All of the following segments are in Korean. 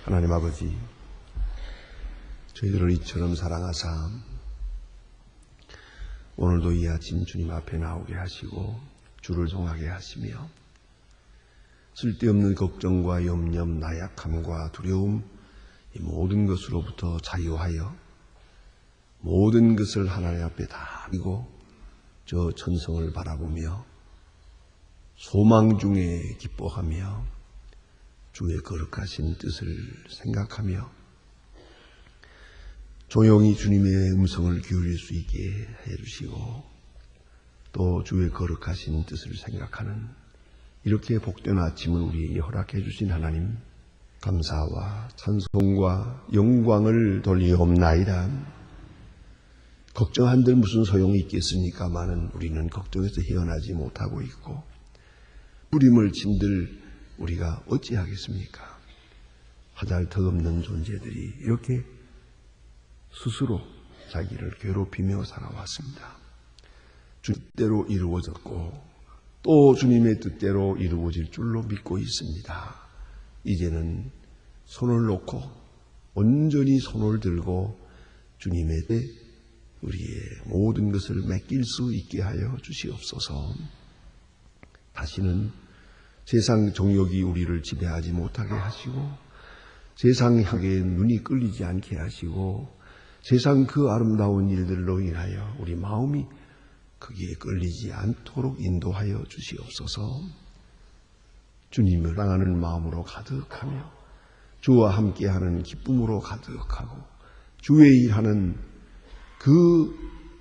하나님 아버지, 저희들을 이처럼 사랑하사 오늘도 이 아침 주님 앞에 나오게 하시고 주를 종하게 하시며 쓸데없는 걱정과 염려, 나약함과 두려움, 이 모든 것으로부터 자유하여 모든 것을 하나님 앞에 다 버리고 저 천성을 바라보며 소망 중에 기뻐하며 주의 거룩하신 뜻을 생각하며 조용히 주님의 음성을 기울일 수 있게 해주시고 또 주의 거룩하신 뜻을 생각하는 이렇게 복된 아침을 우리에게 허락해 주신 하나님, 감사와 찬송과 영광을 돌리옵나이다. 걱정한들 무슨 소용이 있겠습니까마는 우리는 걱정에서 헤어나지 못하고 있고 부림을 친들 우리가 어찌하겠습니까? 하잘터없는 존재들이 이렇게 스스로 자기를 괴롭히며 살아왔습니다. 주님 뜻대로 이루어졌고 또 주님의 뜻대로 이루어질 줄로 믿고 있습니다. 이제는 손을 놓고 온전히 손을 들고 주님의 우리의 모든 것을 맡길 수 있게 하여 주시옵소서. 다시는 세상 정욕이 우리를 지배하지 못하게 하시고 세상 향에 눈이 끌리지 않게 하시고 세상 그 아름다운 일들로 인하여 우리 마음이 거기에 끌리지 않도록 인도하여 주시옵소서. 주님을 사랑하는 마음으로 가득하며 주와 함께하는 기쁨으로 가득하고 주의 일하는 그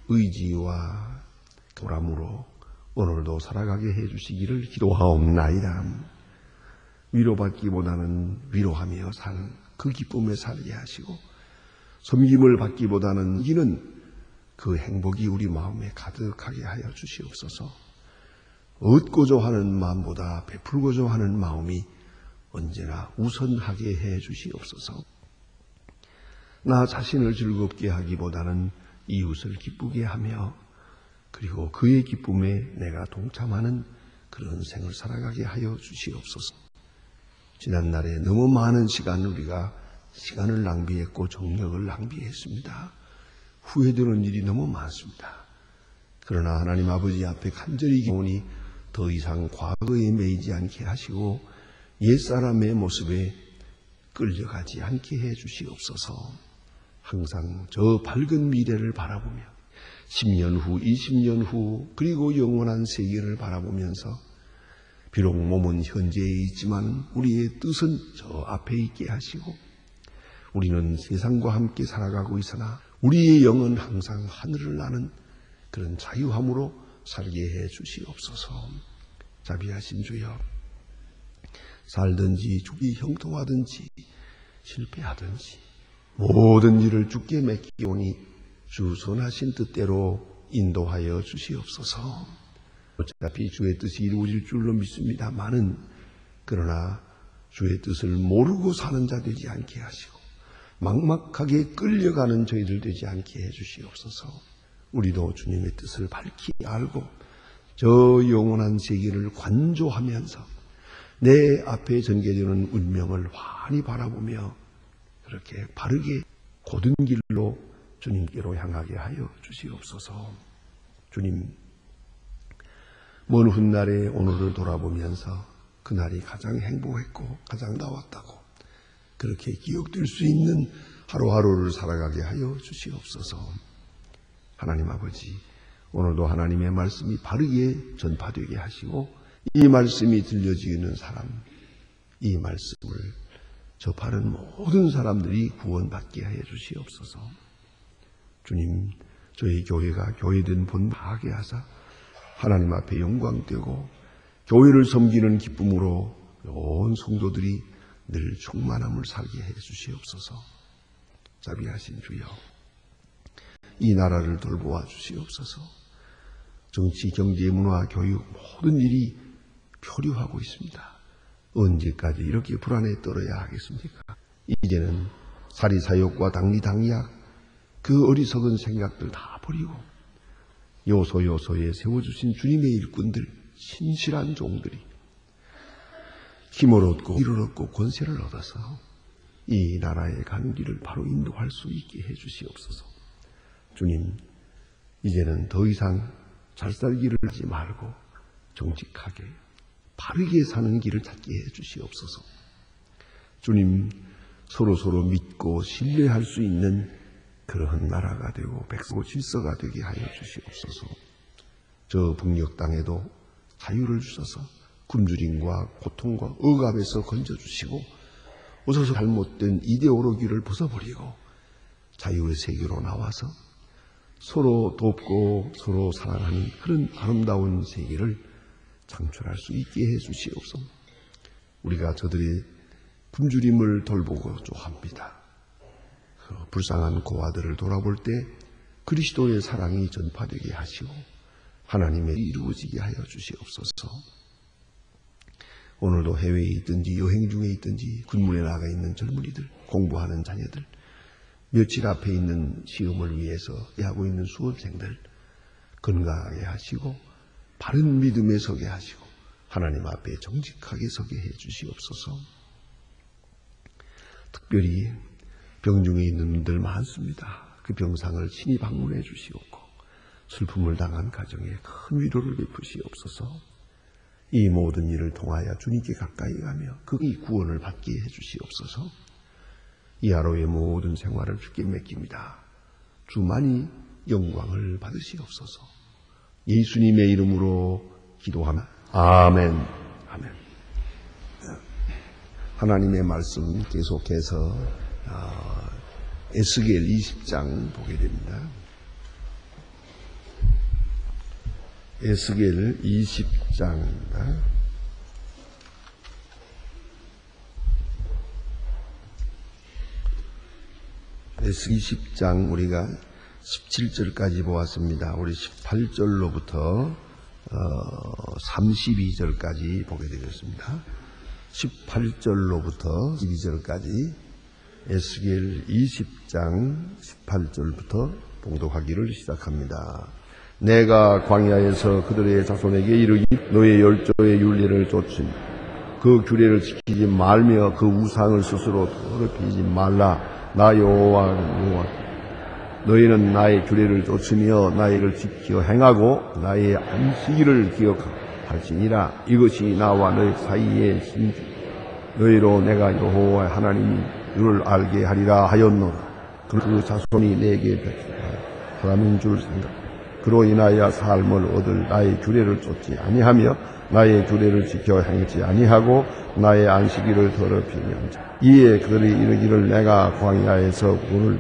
의지와 보람으로 오늘도 살아가게 해주시기를 기도하옵나이다. 위로받기보다는 위로하며 사는 그 기쁨에 살게 하시고 섬김을 받기보다는 이기는 그 행복이 우리 마음에 가득하게 하여 주시옵소서. 얻고자 하는 마음보다 베풀고자 하는 마음이 언제나 우선하게 해 주시옵소서. 나 자신을 즐겁게 하기보다는 이웃을 기쁘게 하며 그리고 그의 기쁨에 내가 동참하는 그런 생을 살아가게 하여 주시옵소서. 지난날에 너무 많은 시간을 우리가 시간을 낭비했고 정력을 낭비했습니다. 후회되는 일이 너무 많습니다. 그러나 하나님 아버지 앞에 간절히 기도하니 더 이상 과거에 매이지 않게 하시고 옛사람의 모습에 끌려가지 않게 해 주시옵소서. 항상 저 밝은 미래를 바라보며 10년 후, 20년 후 그리고 영원한 세계를 바라보면서 비록 몸은 현재에 있지만 우리의 뜻은 저 앞에 있게 하시고 우리는 세상과 함께 살아가고 있으나 우리의 영은 항상 하늘을 나는 그런 자유함으로 살게 해 주시옵소서. 자비하신 주여, 살든지 죽이 형통하든지 실패하든지 모든 일을 주께 맡기오니 주 선하신 뜻대로 인도하여 주시옵소서. 어차피 주의 뜻이 이루어질 줄로 믿습니다마는 그러나 주의 뜻을 모르고 사는 자 되지 않게 하시고 막막하게 끌려가는 저희들 되지 않게 해 주시옵소서. 우리도 주님의 뜻을 밝히 알고 저 영원한 세계를 관조하면서 내 앞에 전개되는 운명을 환히 바라보며 그렇게 바르게 곧은 길로 주님께로 향하게 하여 주시옵소서. 주님, 먼 훗날에 오늘을 돌아보면서 그날이 가장 행복했고 가장 나왔다고 그렇게 기억될 수 있는 하루하루를 살아가게 하여 주시옵소서. 하나님 아버지, 오늘도 하나님의 말씀이 바르게 전파되게 하시고 이 말씀이 들려지는 사람, 이 말씀을 접하는 모든 사람들이 구원받게 하여 주시옵소서. 주님, 저희 교회가 교회된 본 하게 하사 하나님 앞에 영광되고 교회를 섬기는 기쁨으로 온 성도들이 늘 충만함을 살게 해 주시옵소서. 자비하신 주여, 이 나라를 돌보아 주시옵소서. 정치, 경제, 문화, 교육 모든 일이 표류하고 있습니다. 언제까지 이렇게 불안에 떨어야 하겠습니까? 이제는 사리사욕과 당리당략 그 어리석은 생각들 다 버리고 요소요소에 세워주신 주님의 일꾼들, 신실한 종들이 힘을 얻고 일을 얻고 권세를 얻어서 이 나라의 가는 길을 바로 인도할 수 있게 해주시옵소서. 주님, 이제는 더 이상 잘 살기를 하지 말고 정직하게 바르게 사는 길을 찾게 해주시옵소서. 주님, 서로 믿고 신뢰할 수 있는 그러한 나라가 되고 백성 질서가 되게 하여 주시옵소서. 저 북녘 땅에도 자유를 주셔서 굶주림과 고통과 억압에서 건져주시고 오셔서 잘못된 이데올로기를 벗어버리고 자유의 세계로 나와서 서로 돕고 서로 사랑하는 그런 아름다운 세계를 창출할 수 있게 해주시옵소서. 우리가 저들의 굶주림을 돌보고 좋아합니다. 불쌍한 고아들을 돌아볼 때 그리스도의 사랑이 전파되게 하시고 하나님의 이루어지게 하여 주시옵소서. 오늘도 해외에 있든지 여행 중에 있든지 군문에 나가 있는 젊은이들, 공부하는 자녀들, 며칠 앞에 있는 시험을 위해서 하고 있는 수험생들 건강하게 하시고 바른 믿음에 서게 하시고 하나님 앞에 정직하게 서게 해 주시옵소서. 특별히 병중에 있는 분들 많습니다. 그 병상을 친히 방문해 주시옵고 슬픔을 당한 가정에 큰 위로를 베푸시옵소서. 이 모든 일을 통하여 주님께 가까이 가며 그 구원을 받게 해 주시옵소서. 이 하루의 모든 생활을 주께 맡깁니다. 주만이 영광을 받으시옵소서. 예수님의 이름으로 기도하며 아멘. 아멘. 하나님의 말씀 계속해서 에스겔 20장 보게 됩니다. 에스겔 20장입니다. 에스겔 20장 우리가 17절까지 보았습니다. 우리 18절로부터 32절까지 보게 되겠습니다. 18절로부터 12절까지 에스겔 20장 18절부터 봉독하기를 시작합니다. 내가 광야에서 그들의 자손에게 이르기 너의 열조의 윤례를 좇으며 그 규례를 지키지 말며 그 우상을 스스로 더럽히지 말라. 나 여호와 너희는 나의 규례를 좇으며 나의 를 지켜 행하고 나의 안식일을 기억할지니라. 이것이 나와 너희 사이의 신주 너희로 내가 여호와 하나님인 줄 알게 하리라 하였노라. 그 자손이 내게 백성하여 사람인 줄 생각 그로 인하여 삶을 얻을 나의 규례를 좇지 아니하며 나의 규례를 지켜 행치 아니하고 나의 안식일을 더럽히며 이에 그들이 이르기를 내가 광야에서 오늘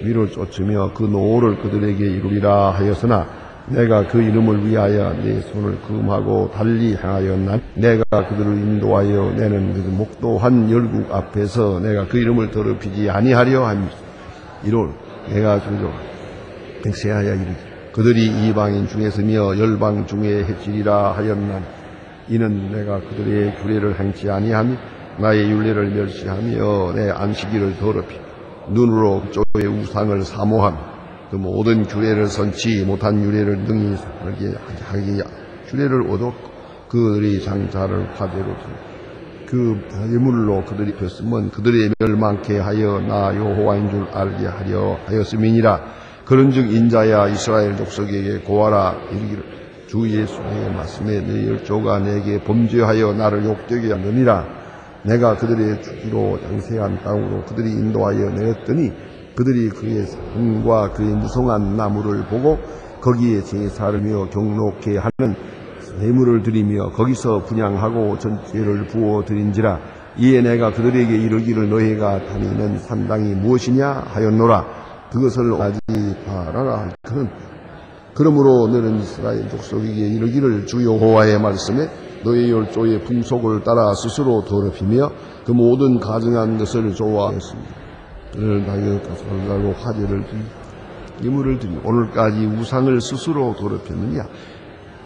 위를 쫓으며 그 노를 그들에게 이루리라 하였으나 내가 그 이름을 위하여 내 손을 금하고 달리 행하였나 내가 그들을 인도하여 내는 그 목도한 열국 앞에서 내가 그 이름을 더럽히지 아니하려 함이라. 이를 내가 주저 맹세하여 이르기를 그들이 이방인 중에 서며 열방 중에 해치리라 하였나니 이는 내가 그들의 규례를 행치 아니하며 나의 율례를 멸시하며 내 안식일을 더럽히 눈으로 그쪽의 우상을 사모하며 그 모든 규례를 선치 못한 율례를 능히 하게 규례를 얻었고 그들의 장자를 화제로 그 예물로 그들이 폈으면 그들의 멸망케 하여 나 여호와인 줄 알게 하려 하였음이니라. 그런즉 인자야 이스라엘 족속에게 고하라 이르기를 주 예수의 말씀에 내 열조가 내게 범죄하여 나를 욕되게 하느니라. 내가 그들의 주기로 장세한 땅으로 그들이 인도하여 내었더니 그들이 그의 산과 그의 무성한 나무를 보고 거기에 제사를며 경록케 하는 예물을 드리며 거기서 분향하고 전제를 부어 드린지라. 이에 내가 그들에게 이르기를 너희가 다니는 산당이 무엇이냐 하였노라. 그것을 아지 바라라 하는 그러므로 너는 이스라엘 족속에게 이르기를 주 여호와의 말씀에 너의 열조의 풍속을 따라 스스로 더럽히며 그 모든 가증한 것을 좋아하였습니다. 그를 나의 가슴을 달고 화제를 드리고 예물을 드리고 오늘까지 우상을 스스로 더럽혔느냐.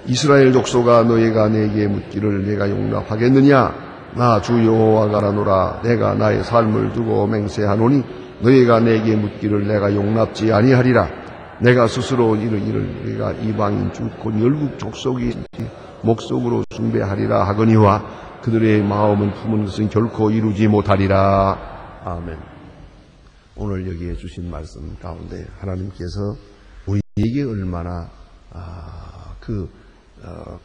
이스라엘 족속아 너희가 내게 묻기를 내가 용납하겠느냐. 나 주 여호와가 라노라. 내가 나의 삶을 두고 맹세하노니 너희가 내게 묻기를 내가 용납지 아니하리라. 내가 스스로 이르기를 너희가 이방인 중 곧 열국 족속이 목속으로 숭배하리라 하거니와 그들의 마음은 품은 것은 결코 이루지 못하리라. 아멘. 오늘 여기에 주신 말씀 가운데 하나님께서 우리에게 얼마나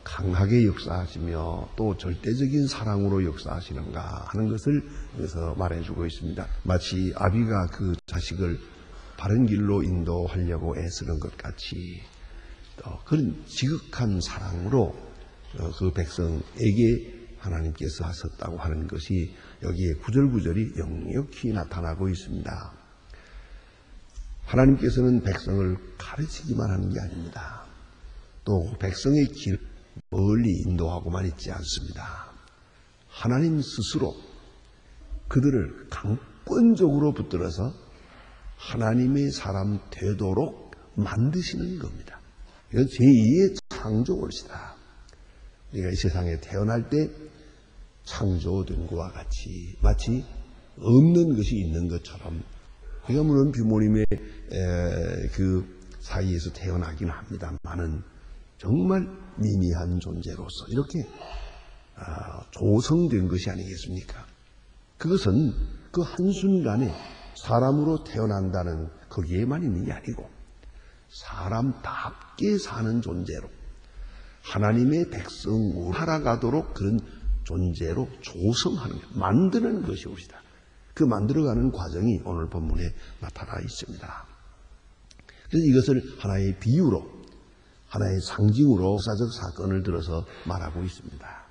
강하게 역사하시며 또 절대적인 사랑으로 역사하시는가 하는 것을 여기서 말해주고 있습니다. 마치 아비가 그 자식을 바른 길로 인도하려고 애쓰는 것 같이 그런 지극한 사랑으로 그 백성에게 하나님께서 하셨다고 하는 것이 여기에 구절구절이 역력히 나타나고 있습니다. 하나님께서는 백성을 가르치기만 하는 게 아닙니다. 또 백성의 길 멀리 인도하고만 있지 않습니다. 하나님 스스로 그들을 강권적으로 붙들어서 하나님의 사람 되도록 만드시는 겁니다. 이건 제2의 창조월시다. 우리가 이 세상에 태어날 때 창조된 것과 같이 마치 없는 것이 있는 것처럼 우리가 물론 부모님의 그 사이에서 태어나긴 합니다만은 정말 미미한 존재로서 이렇게 조성된 것이 아니겠습니까? 그것은 그 한순간에 사람으로 태어난다는 거기에만 있는 게 아니고 사람답게 사는 존재로 하나님의 백성으로 살아가도록 그런 존재로 조성하는 것, 만드는 것이 옵시다. 그 만들어가는 과정이 오늘 본문에 나타나 있습니다. 그래서 이것을 하나의 비유로, 하나의 상징으로 역사적 사건을 들어서 말하고 있습니다.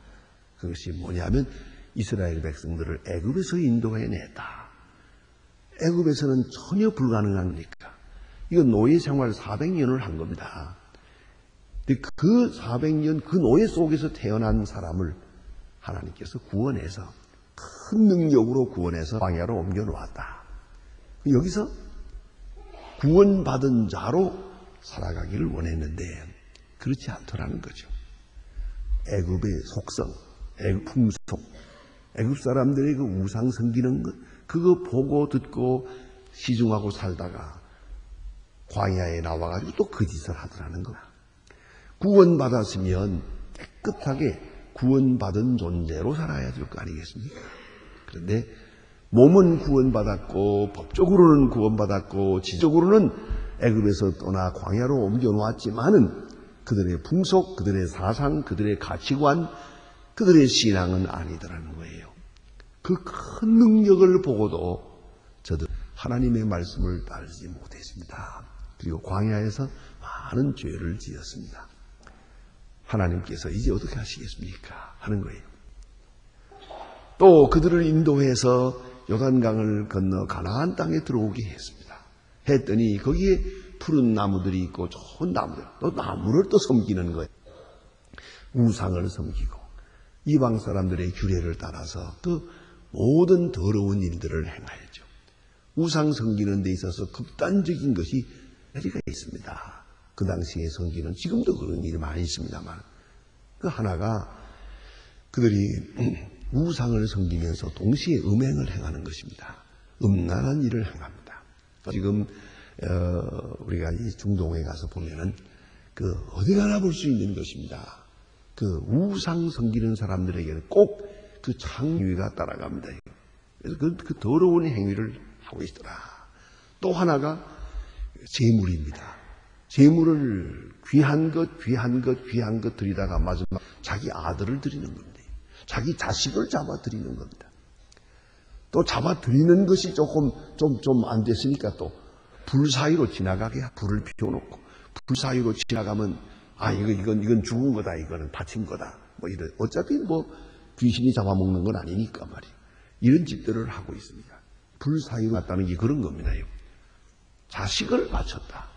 그것이 뭐냐면 이스라엘 백성들을 애굽에서 인도해냈다. 애굽에서는 전혀 불가능합니까? 이건 노예 생활 400년을 한 겁니다. 근데 그 400년 그 노예 속에서 태어난 사람을 하나님께서 구원해서 큰 능력으로 구원해서 광야로 옮겨놓았다. 여기서 구원받은 자로 살아가기를 원했는데 그렇지 않더라는 거죠. 애굽의 속성, 애굽 풍속, 애굽 사람들의 그 우상 섬기는 것, 그거 보고 듣고 시중하고 살다가 광야에 나와가지고 또 그 짓을 하더라는 거야. 구원받았으면 깨끗하게 구원받은 존재로 살아야 될 거 아니겠습니까? 그런데 몸은 구원받았고 법적으로는 구원받았고 지적으로는 애굽에서 떠나 광야로 옮겨놓았지만은 그들의 풍속, 그들의 사상, 그들의 가치관, 그들의 신앙은 아니더라는 거예요. 그 큰 능력을 보고도 저들 하나님의 말씀을 따르지 못했습니다. 그리고 광야에서 많은 죄를 지었습니다. 하나님께서 이제 어떻게 하시겠습니까? 하는 거예요. 또 그들을 인도해서 요단강을 건너 가나안 땅에 들어오게 했습니다. 했더니 거기에 푸른 나무들이 있고 좋은 나무들, 또 나무를 또 섬기는 거예요. 우상을 섬기고 이방 사람들의 규례를 따라서 그 모든 더러운 일들을 행하였죠. 우상 섬기는 데 있어서 극단적인 것이 여지가 있습니다. 그 당시에 섬기는 지금도 그런 일이 많이 있습니다만 그 하나가 그들이 우상을 섬기면서 동시에 음행을 행하는 것입니다. 음란한 일을 행합니다. 지금 우리가 이 중동에 가서 보면은 그 어디 가나 볼 수 있는 것입니다. 그 우상 섬기는 사람들에게는 꼭 그 창유가 따라갑니다. 그래서 그 더러운 행위를 하고 있더라. 또 하나가 재물입니다. 재물을 귀한 것 드리다가 마지막 자기 아들을 드리는 겁니다. 자기 자식을 잡아 드리는 겁니다. 또 잡아 드리는 것이 조금 좀 안 됐으니까 또 불 사이로 지나가게 불을 피워놓고 불 사이로 지나가면 이건 죽은 거다, 이거는 다친 거다. 뭐 이런 어차피 귀신이 잡아먹는 건 아니니까 말이에요. 이런 짓들을 하고 있습니다. 불 사이로 갔다는 게 그런 겁니다. 자식을 바쳤다.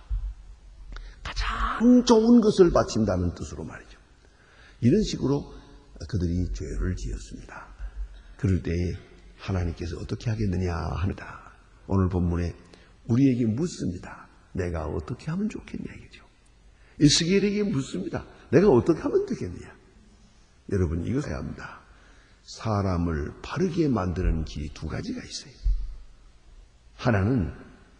가장 좋은 것을 바친다는 뜻으로 말이죠. 이런 식으로 그들이 죄를 지었습니다. 그럴 때에 하나님께서 어떻게 하겠느냐 합니다. 오늘 본문에 우리에게 묻습니다. 내가 어떻게 하면 좋겠냐 이거죠. 에스겔에게 묻습니다. 내가 어떻게 하면 되겠느냐. 여러분 이것을 해야 합니다. 사람을 바르게 만드는 길이 두 가지가 있어요. 하나는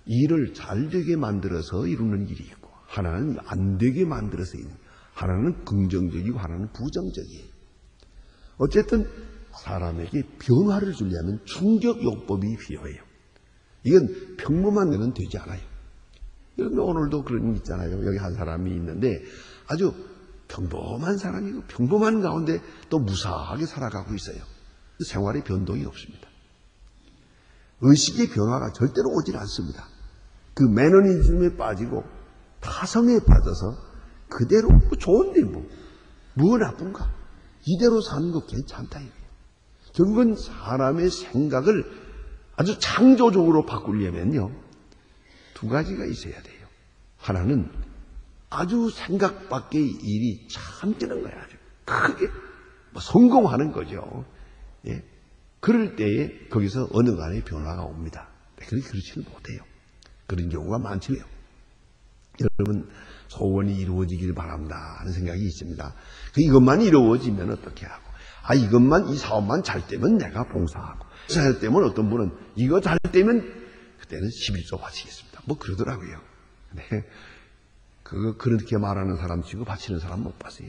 일을 잘 되게 만들어서 이루는 일이 있고 하나는 안 되게 만들어서 이루는, 하나는 긍정적이고 하나는 부정적이에요. 어쨌든 사람에게 변화를 주려면 충격요법이 필요해요. 이건 평범한 데는 되지 않아요. 오늘도 그런 일 있잖아요. 여기 한 사람이 있는데 아주 평범한 사람이고 평범한 가운데 또 무사하게 살아가고 있어요. 생활의 변동이 없습니다. 의식의 변화가 절대로 오질 않습니다. 그 매너리즘에 빠지고 타성에 빠져서 그대로 좋은데 뭐 나쁜가? 이대로 사는 거 괜찮다 이거예요. 결국은 사람의 생각을 아주 창조적으로 바꾸려면요, 두 가지가 있어야 돼요. 하나는 아주 생각 밖의 일이 참 뜨는 거야. 아주 크게 성공하는 거죠. 예. 그럴 때에 거기서 어느 간의 변화가 옵니다. 그렇게 그렇지는 못해요. 그런 경우가 많지요. 여러분, 소원이 이루어지길 바랍니다 하는 생각이 있습니다. 이것만 이루어지면 어떻게 하고, 이것만, 이 사업만 잘 되면 내가 봉사하고, 잘 되면 어떤 분은 이거 잘 되면 그때는 11조 바치겠습니다. 그러더라고요. 네. 그렇게 말하는 사람 치고 바치는 사람 못 봤어요.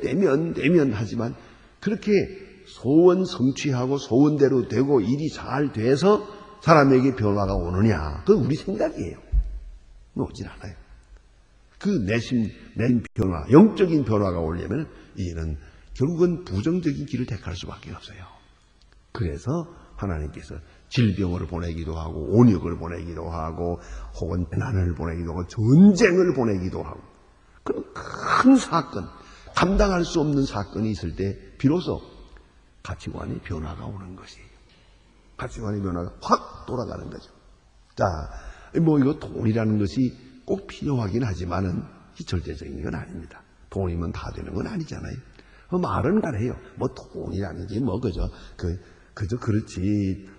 되면 하지만 그렇게 소원 성취하고 소원대로 되고 일이 잘 돼서 사람에게 변화가 오느냐? 그건 우리 생각이에요. 오질 않아요. 그 내심 변화, 영적인 변화가 오려면 이는 결국은 부정적인 길을 택할 수밖에 없어요. 그래서 하나님께서 질병을 보내기도 하고 온역을 보내기도 하고 혹은 난을 보내기도 하고 전쟁을 보내기도 하고 그런 큰 사건, 감당할 수 없는 사건이 있을 때 비로소 가치관의 변화가 오는 것이에요. 가치관의 변화가 확 돌아가는 거죠. 자, 이거 돈이라는 것이 꼭 필요하긴 하지만은 절대적인 건 아닙니다. 돈이면 다 되는 건 아니잖아요. 말은 잘해요. 돈이라는 게 그저 그렇지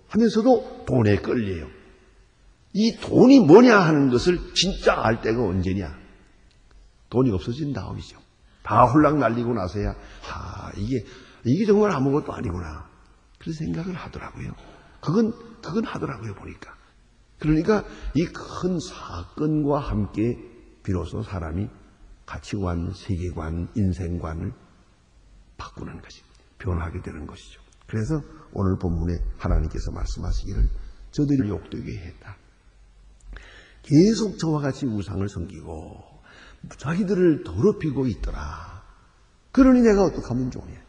하면서도 돈에 끌려요. 이 돈이 뭐냐 하는 것을 진짜 알 때가 언제냐? 돈이 없어진 다음이죠. 다 홀랑 날리고 나서야 이게 정말 아무것도 아니구나. 그런 생각을 하더라고요. 그건 하더라고요, 보니까. 그러니까 이 큰 사건과 함께 비로소 사람이 가치관, 세계관, 인생관을 바꾸는 것이, 변하게 되는 것이죠. 그래서 오늘 본문에 하나님께서 말씀하시기를 저들이 욕되게 했다. 계속 저와 같이 우상을 섬기고 자기들을 더럽히고 있더라. 그러니 내가 어떡하면 좋으냐.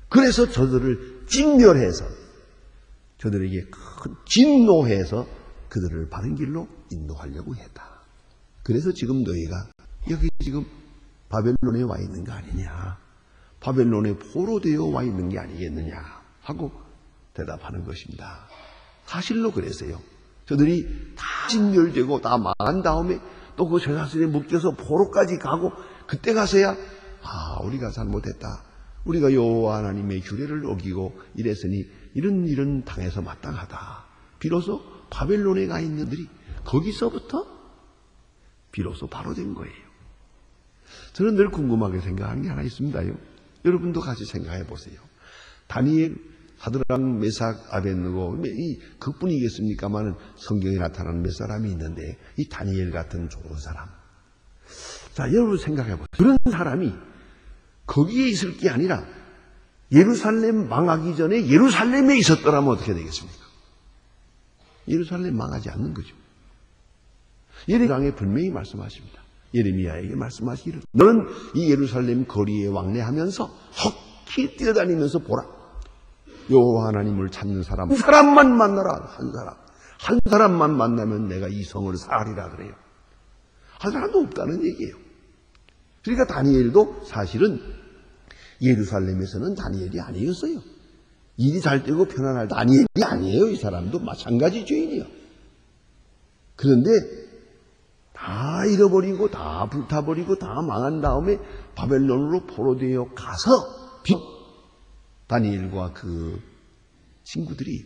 그래서 저들을 진멸해서 저들에게 큰 진노해서 그들을 바른 길로 인도하려고 했다. 그래서 지금 너희가 여기 지금 바벨론에 와 있는 거 아니냐. 바벨론에 포로되어 와 있는 게 아니겠느냐 하고 대답하는 것입니다. 사실로 그랬어요. 저들이 다 진멸되고 다 망한 다음에 또 그 쇠사슬에 묶여서 포로까지 가고 그때 가서야 우리가 잘못했다. 우리가 여호와 하나님의 규례를 어기고 이랬으니 이런 당해서 마땅하다. 비로소 바벨론에 가 있는 들이 거기서부터 비로소 바로 된 거예요. 저는 늘 궁금하게 생각하는 게 하나 있습니다요. 여러분도 같이 생각해 보세요. 다니엘, 사드락, 메삭, 아벳느고 그뿐이겠습니까마는 성경에 나타나는 몇 사람이 있는데 이 다니엘 같은 좋은 사람. 자, 여러분 생각해 보세요. 그런 사람이 거기에 있을 게 아니라 예루살렘 망하기 전에 예루살렘에 있었더라면 어떻게 되겠습니까? 예루살렘 망하지 않는 거죠. 예레미야에 분명히 말씀하십니다. 예레미야에게 말씀하시기를 너는 이 예루살렘 거리에 왕래하면서 헛히 뛰어다니면서 보라. 여호와 하나님을 찾는 사람 한 사람만 만나라. 한 사람만 만나면 내가 이 성을 사하리라 그래요. 한 사람도 없다는 얘기예요. 그러니까 다니엘도 사실은 예루살렘에서는 다니엘이 아니었어요. 일이 잘 되고 편안할 다니엘이 아니에요. 이 사람도 마찬가지 죄인이요. 그런데 다 잃어버리고 다 불타버리고 다 망한 다음에 바벨론으로 포로되어 가서 다니엘과 그 친구들이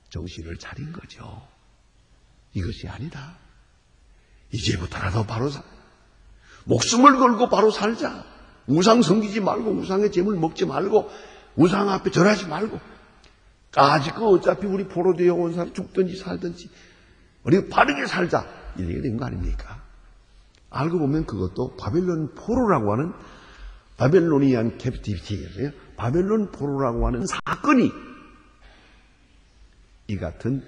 정신을 차린 거죠. 이것이 아니다. 이제부터라도 바로 목숨을 걸고 바로 살자. 우상 섬기지 말고 우상의 재물 먹지 말고 우상 앞에 절하지 말고 까짓거 어차피 우리 포로되어 온 사람 죽든지 살든지 우리 바르게 살자. 이렇게 된 거 아닙니까? 알고 보면 그것도 바벨론 포로라고 하는 바벨로니안 캡티비티에서요. 바벨론 포로라고 하는 사건이 이 같은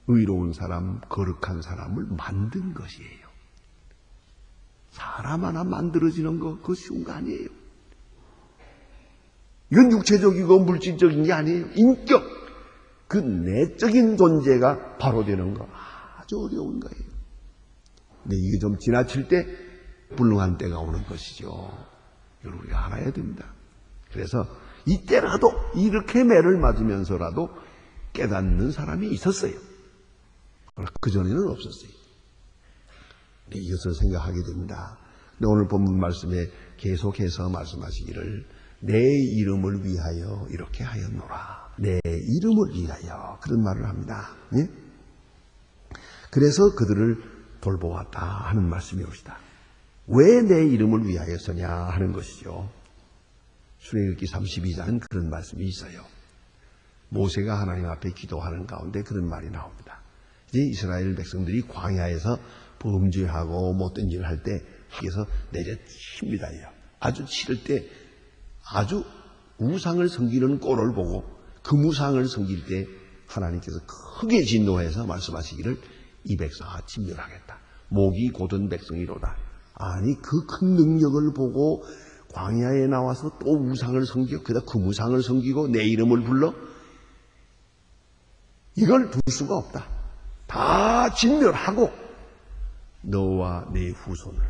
의로운 사람, 거룩한 사람을 만든 것이에요. 사람 하나 만들어지는 거 그거 쉬운 거 아니에요. 이건 육체적이고 물질적인 게 아니에요. 인격, 그 내적인 존재가 바로 되는 거 아주 어려운 거예요. 근데 이게 좀 지나칠 때 불능한 때가 오는 것이죠. 이걸 우리가 알아야 됩니다. 그래서 이때라도 이렇게 매를 맞으면서라도 깨닫는 사람이 있었어요. 그러나 그전에는 없었어요. 이것을 생각하게 됩니다. 근데 오늘 본문 말씀에 계속해서 말씀하시기를 내 이름을 위하여 이렇게 하였노라. 내 이름을 위하여 그런 말을 합니다. 예? 그래서 그들을 돌보았다 하는 말씀이 옵니다. 왜 내 이름을 위하여서냐 하는 것이죠. 출애굽기 32장은 그런 말씀이 있어요. 모세가 하나님 앞에 기도하는 가운데 그런 말이 나옵니다. 이제 이스라엘 백성들이 광야에서 범죄하고 못된 일을 할 때 하께서 내려칩니다. 아주 치를 때 아주 우상을 섬기는 꼴을 보고 그 무상을 섬길 때 하나님께서 크게 진노해서 말씀하시기를 이 백성아 진멸하겠다. 목이 곧은 백성이로다. 아니 그 큰 능력을 보고 광야에 나와서 또 우상을 섬기고 그다음 그 무상을 섬기고 내 이름을 불러? 이걸 둘 수가 없다. 다 진멸하고 너와 네 후손을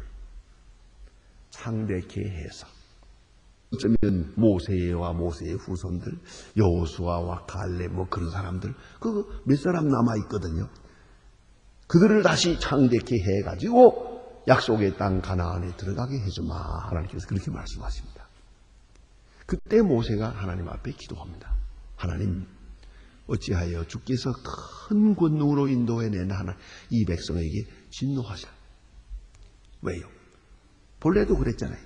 창대케 해서 어쩌면 모세와 모세의 후손들 여호수아와 갈렙 뭐 그런 사람들 그 몇 사람 남아있거든요. 그들을 다시 창대케 해가지고 약속의 땅 가나안에 들어가게 해주마. 하나님께서 그렇게 말씀하십니다. 그때 모세가 하나님 앞에 기도합니다. 하나님 어찌하여 주께서 큰 권능으로 인도해낸 이 백성에게 진노하시라. 왜요? 본래도 그랬잖아요.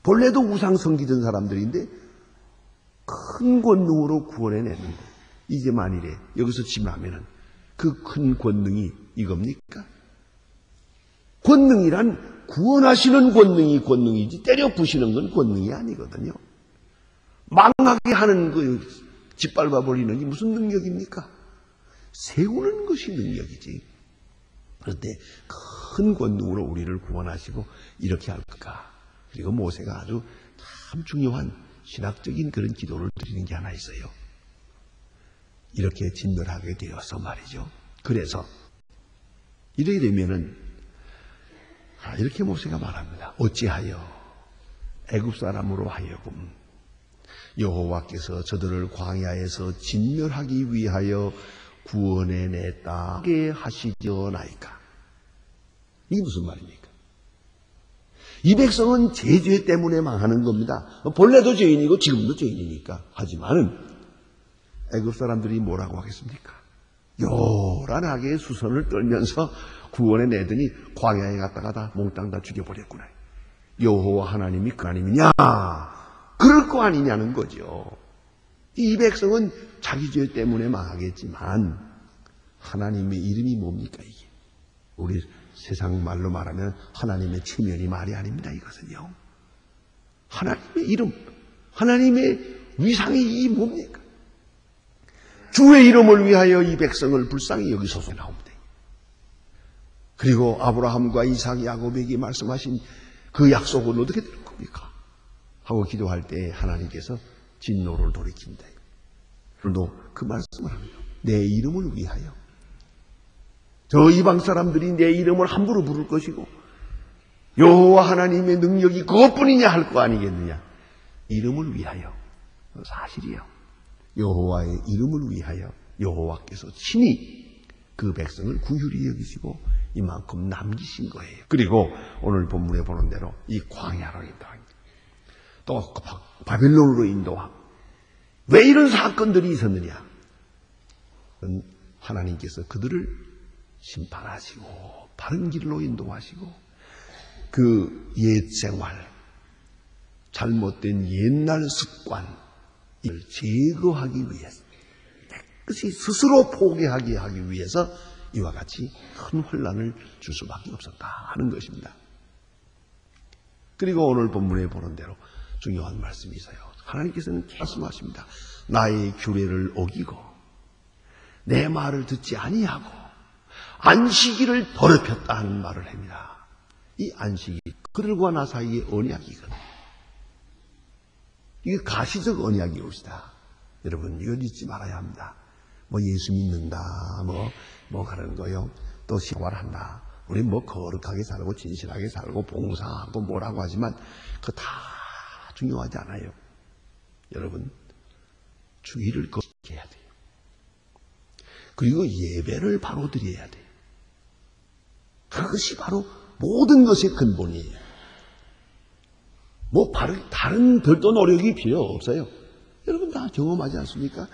본래도 우상 섬기던 사람들인데 큰 권능으로 구원해냈는데 이제 만일에 여기서 지나면은 그 큰 권능이 이겁니까? 권능이란 구원하시는 권능이 권능이지 때려 부시는 건 권능이 아니거든요. 망하게 하는 그 짓밟아 버리는 게 무슨 능력입니까? 세우는 것이 능력이지. 그런데 큰 권능으로 우리를 구원하시고 이렇게 할까? 그리고 모세가 아주 참 중요한 신학적인 그런 기도를 드리는 게 하나 있어요. 이렇게 진멸하게 되어서 말이죠. 그래서 이렇게 되면은 이렇게 모세가 말합니다. 어찌하여 애굽 사람으로 하여금 여호와께서 저들을 광야에서 진멸하기 위하여 구원해 냈다게 하시려나이까. 이게 무슨 말입니까? 이 백성은 제 죄 때문에 망하는 겁니다. 본래도 죄인이고 지금도 죄인이니까. 하지만은 애굽 사람들이 뭐라고 하겠습니까? 요란하게 수선을 떨면서 구원해 내더니 광야에 갔다가 다 몽땅 다 죽여버렸구나. 여호와 하나님이 그 하나님이냐? 그럴 거 아니냐는 거죠. 이 백성은 자기 죄 때문에 망하겠지만 하나님의 이름이 뭡니까 이게? 우리 세상 말로 말하면 하나님의 체면이 말이 아닙니다. 이것은요. 하나님의 이름, 하나님의 위상이 이 뭡니까? 주의 이름을 위하여 이 백성을 불쌍히 여기소서 나옵니다. 그리고 아브라함과 이삭, 야곱에게 말씀하신 그 약속은 어떻게 될 겁니까? 하고 기도할 때 하나님께서 진노를 돌이킨다. 그런데 그 말씀을 합니다. 내 이름을 위하여. 저 이방 사람들이 내 이름을 함부로 부를 것이고 여호와 하나님의 능력이 그것뿐이냐 할 거 아니겠느냐. 이름을 위하여. 사실이요. 여호와의 이름을 위하여 여호와께서 친히 그 백성을 긍휼히 여기시고 이만큼 남기신 거예요. 그리고 오늘 본문에 보는 대로 이 광야로 인도합니다. 또 바벨론으로 인도하고. 왜 이런 사건들이 있었느냐? 하나님께서 그들을 심판하시고 바른 길로 인도하시고 그 옛 생활, 잘못된 옛날 습관 이를 제거하기 위해서 깨끗이 스스로 포기하게 하기 위해서 이와 같이 큰 혼란을 줄 수밖에 없었다 하는 것입니다. 그리고 오늘 본문에 보는 대로 중요한 말씀이 있어요. 하나님께서는 말씀하십니다. 나의 규례를 어기고 내 말을 듣지 아니하고 안식일을 더럽혔다 하는 말을 합니다. 이 안식일, 그들과 나 사이의 언약이거든요. 이게 가시적 언약이 옵시다. 여러분, 이걸 잊지 말아야 합니다. 뭐 예수 믿는다, 뭐 하는 거요. 또 생활을 한다. 우리 뭐 거룩하게 살고 진실하게 살고 봉사하고 뭐라고 하지만 그거 다 중요하지 않아요. 여러분, 주의를 거룩해야 돼요. 그리고 예배를 바로 드려야 돼요. 그것이 바로 모든 것의 근본이에요. 뭐 다른 별도 노력이 필요 없어요. 여러분 다 경험하지 않습니까?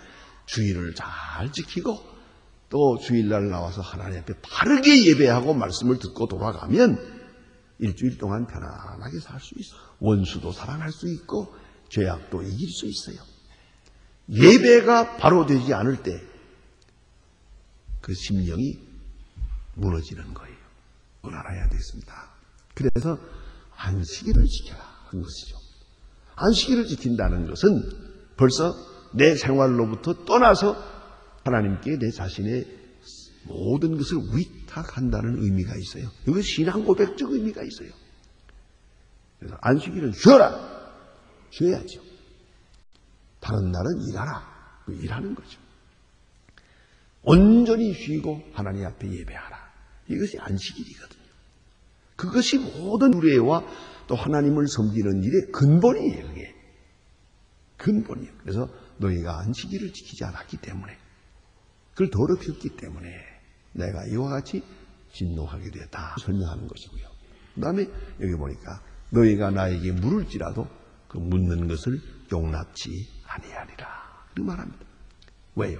주의를 잘 지키고 또 주일날 나와서 하나님 앞에 바르게 예배하고 말씀을 듣고 돌아가면 일주일 동안 편안하게 살 수 있어요. 원수도 사랑할 수 있고 죄악도 이길 수 있어요. 예배가 바로 되지 않을 때 그 심령이 무너지는 거예요. 그걸 알아야 되겠습니다. 그래서 안식일을 지켜라 한 것이죠. 안식일을 지킨다는 것은 벌써 내 생활로부터 떠나서 하나님께 내 자신의 모든 것을 위탁한다는 의미가 있어요. 여기 신앙 고백적 의미가 있어요. 그래서 안식일은 쉬어라. 쉬어야죠. 다른 날은 일하라. 일하는 거죠. 온전히 쉬고 하나님 앞에 예배하라. 이것이 안식일이거든요. 그것이 모든 우리와 또 하나님을 섬기는 일의 근본이에요. 그게 근본이에요. 그래서 너희가 안식일을 지키지 않았기 때문에, 그걸 더럽혔기 때문에 내가 이와 같이 진노하게 되었다 설명하는 것이고요. 그 다음에 여기 보니까 너희가 나에게 물을지라도 그 묻는 것을 용납치 아니하리라 그 말합니다. 왜요?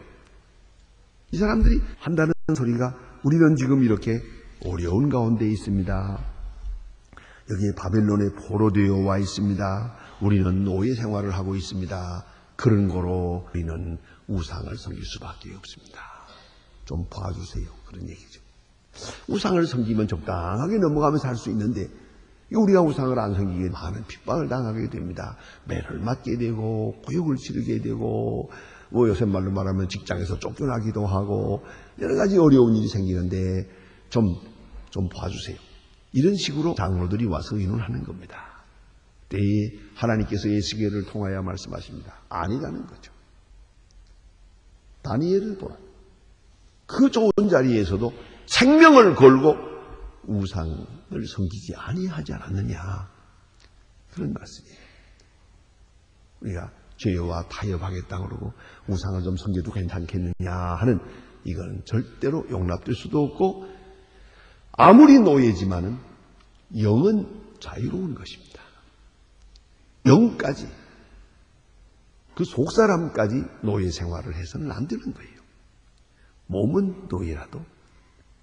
이 사람들이 한다는 소리가 우리는 지금 이렇게 어려운 가운데 있습니다. 여기에 바벨론에 포로되어 와 있습니다. 우리는 노예 생활을 하고 있습니다. 그런 거로 우리는 우상을 섬길 수밖에 없습니다. 좀 봐주세요. 그런 얘기죠. 우상을 섬기면 적당하게 넘어가면서 할 수 있는데 우리가 우상을 안 섬기게 많은 핍박을 당하게 됩니다. 매를 맞게 되고 고역을 치르게 되고 뭐 요새 말로 말하면 직장에서 쫓겨나기도 하고 여러 가지 어려운 일이 생기는데 좀 봐주세요. 이런 식으로 장로들이 와서 의논하는 겁니다. 때에 하나님께서 에스겔을 통하여 말씀하십니다. 아니라는 거죠. 다니엘을 보라. 그 좋은 자리에서도 생명을 걸고 우상을 섬기지 아니하지 않았느냐. 그런 말씀이에요. 우리가 죄와 타협하겠다 그러고 우상을 좀 섬겨도 괜찮겠느냐 하는 이거는 절대로 용납될 수도 없고 아무리 노예지만은 영은 자유로운 것입니다. 영까지 그 속사람까지 노예 생활을 해서는 안 되는 거예요. 몸은 노예라도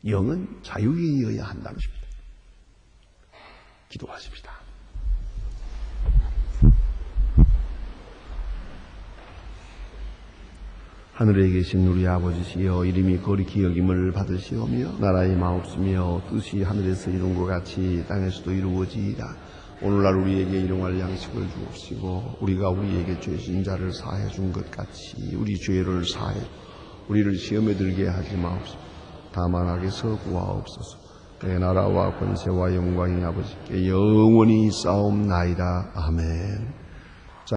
영은 자유이어야 한다는 것입니다. 기도하십시다. 하늘에 계신 우리 아버지시여 이름이 거룩히 여김을 받으시오며 나라의 마옵시며 뜻이 하늘에서 이룬 것 같이 땅에서도 이루어지이다. 오늘날 우리에게 일용할 양식을 주옵시고 우리가 우리에게 죄진 자를 사해 준 것 같이 우리 죄를 사해 우리를 시험에 들게 하지 마옵시고 다만 악에서 구하옵소서. 내 나라와 권세와 영광이 아버지께 영원히 있사옵나이다. 아멘.